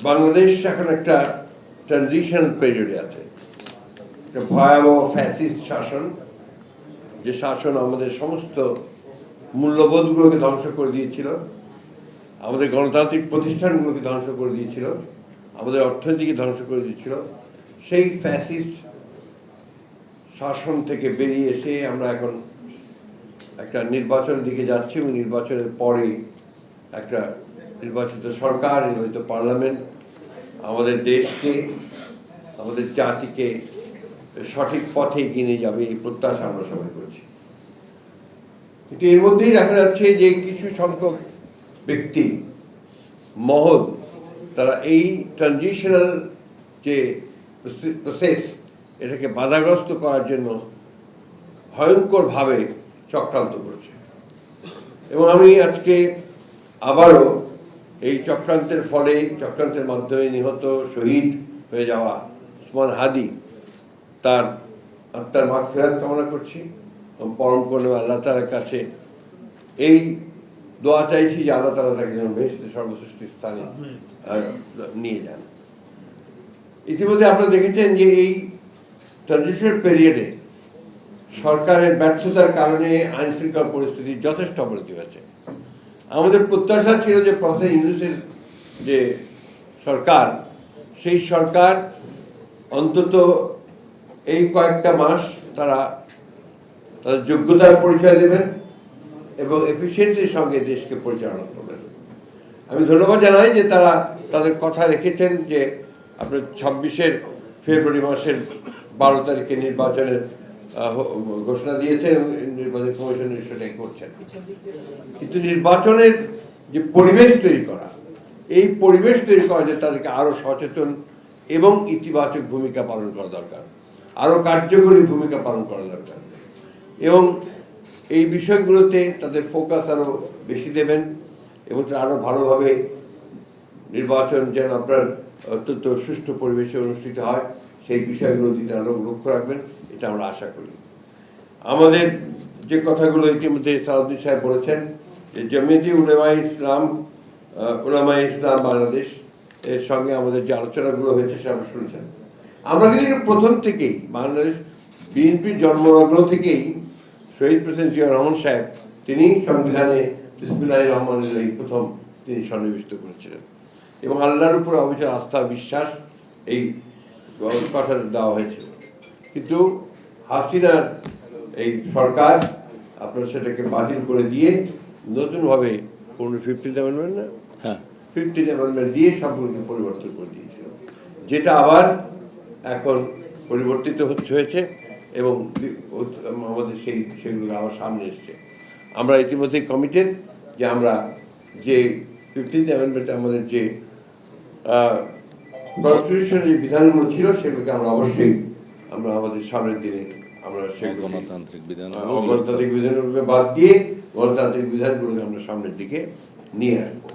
বাংলাদেশ এখন একটা ট্রানজিশন পিরিয়ডে আছে, একটা ভয়াবহ ফ্যাসিস্ট শাসন, যে শাসন আমাদের সমস্ত মূল্যবোধগুলোকে ধ্বংস করে দিয়েছিল, আমাদের গণতান্ত্রিক প্রতিষ্ঠানগুলোকে ধ্বংস করে দিয়েছিল, আমাদের অর্থনীতিকে ধ্বংস করে দিয়েছিল। সেই ফ্যাসিস্ট শাসন থেকে বেরিয়ে এসে আমরা এখন একটা নির্বাচনের দিকে যাচ্ছি এবং নির্বাচনের পরে একটা নির্বাচিত সরকার, নির্বাচিত পার্লামেন্ট আমাদের দেশকে, আমাদের জাতিকে সঠিক পথে এগিয়ে নিয়ে যাবে, এই প্রত্যাশা আমরা সবাই করছি। কিন্তু এর মধ্যেই দেখা যাচ্ছে যে কিছু সংখ্যক ব্যক্তি মহল, তারা এই ট্রানজিশনাল যে প্রসেস, এটাকে বাধাগ্রস্ত করার জন্য ভয়ঙ্করভাবে চক্রান্ত করেছে। এবং আমি আজকে আবারও এই চক্রান্তের ফলে, চক্রান্তের মাধ্যমে নিহত শহীদ হয়ে যাওয়া ওসমান হাদি, তার আত্মার মাগফিরাত কামনা করছি এবং পরম করুণা আল্লাহ তাআলার কাছে এই দোয়া চাইছি যে আল্লাহ তাআলা তাকে যেন বেহেশতে সর্বশ্রেষ্ঠ স্থানে নিয়ে যান। ইতিমধ্যে আপনারা দেখেছেন যে এই ট্রানজিশনাল পিরিয়ডে সরকারের ব্যর্থতার কারণে আইন শৃঙ্খলা পরিস্থিতির যথেষ্ট অবনতি হয়েছে। আমাদের প্রত্যাশা ছিল যে প্রফেসর ইউনূসের যে সরকার, সেই সরকার অন্তত এই কয়েকটা মাস তারা তাদের যোগ্যতার পরিচয় দেবেন এবং এফিসিয়েন্সির সঙ্গে দেশকে পরিচালনা করবেন। আমি ধন্যবাদ জানাই যে তারা তাদের কথা রেখেছেন, যে আপনার 26 ফেব্রুয়ারি মাসের 12 তারিখে নির্বাচনের ঘোষণা দিয়েছে এবং নির্বাচন কমিশন সেটাই করছেন। কিন্তু নির্বাচনের যে পরিবেশ তৈরি করা, এই পরিবেশ তৈরি করা যে তাদেরকে আরো সচেতন এবং ইতিবাচক ভূমিকা পালন করা দরকার, আরো কার্যকরী ভূমিকা পালন করা দরকার এবং এই বিষয়গুলোতে তাদের ফোকাস আরো বেশি দেবেন এবং আরো ভালোভাবে নির্বাচন যেন আপনার অত্যন্ত সুষ্ঠু পরিবেশে অনুষ্ঠিত হয়, সেই বিষয়গুলো দিতে আরো লক্ষ্য রাখবেন, এটা আমরা আশা করি। আমাদের যে কথাগুলো ইতিমধ্যে সালাউদ্দিন সাহেব বলেছেন, যে জমিয়তে উলামায়ে ইসলাম বাংলাদেশ এর সঙ্গে আমাদের যে আলোচনাগুলো হয়েছে সেটা শুনছেন। আমরা কিন্তু প্রথম থেকেই বাংলাদেশ বিএনপির জন্মলগ্ন থেকেই শহীদ প্রেসিডেন্ট জিয়াউর রহমান সাহেব, তিনি সংবিধানে বিসমিল্লাহির রহমানির রহিম প্রথম তিনি সন্নিবিষ্ট করেছিলেন এবং আল্লাহর উপর অবিচল আস্থা বিশ্বাস এই কথা দেওয়া হয়েছিল। কিন্তু হাসিনার এই সরকার আপনার সেটাকে বাতিল করে দিয়ে নতুনভাবে কোনো 15th অ্যামেন্ডমেন্ট না, 15th অ্যামেন্ডমেন্ট দিয়ে সবগুলোকে পরিবর্তন করে দিয়েছিল, যেটা আবার এখন পরিবর্তিত হয়েছে এবং আমাদের সেই বিষয়গুলো আবার সামনে এসছে। আমরা ইতিমধ্যে কমিটেড যে আমরা যে 15th অ্যামেন্ডমেন্ট আমাদের যে কনস্টিটিউশনের যে বিধানগুলো ছিল সেগুলোকে আমরা অবশ্যই আমরা আমাদের সামনের দিনে আমরা গণতান্ত্রিক বিধানগুলোকে বাদ দিয়ে গণতান্ত্রিক বিধানগুলোকে আমরা সামনের দিকে নিয়ে আসবো।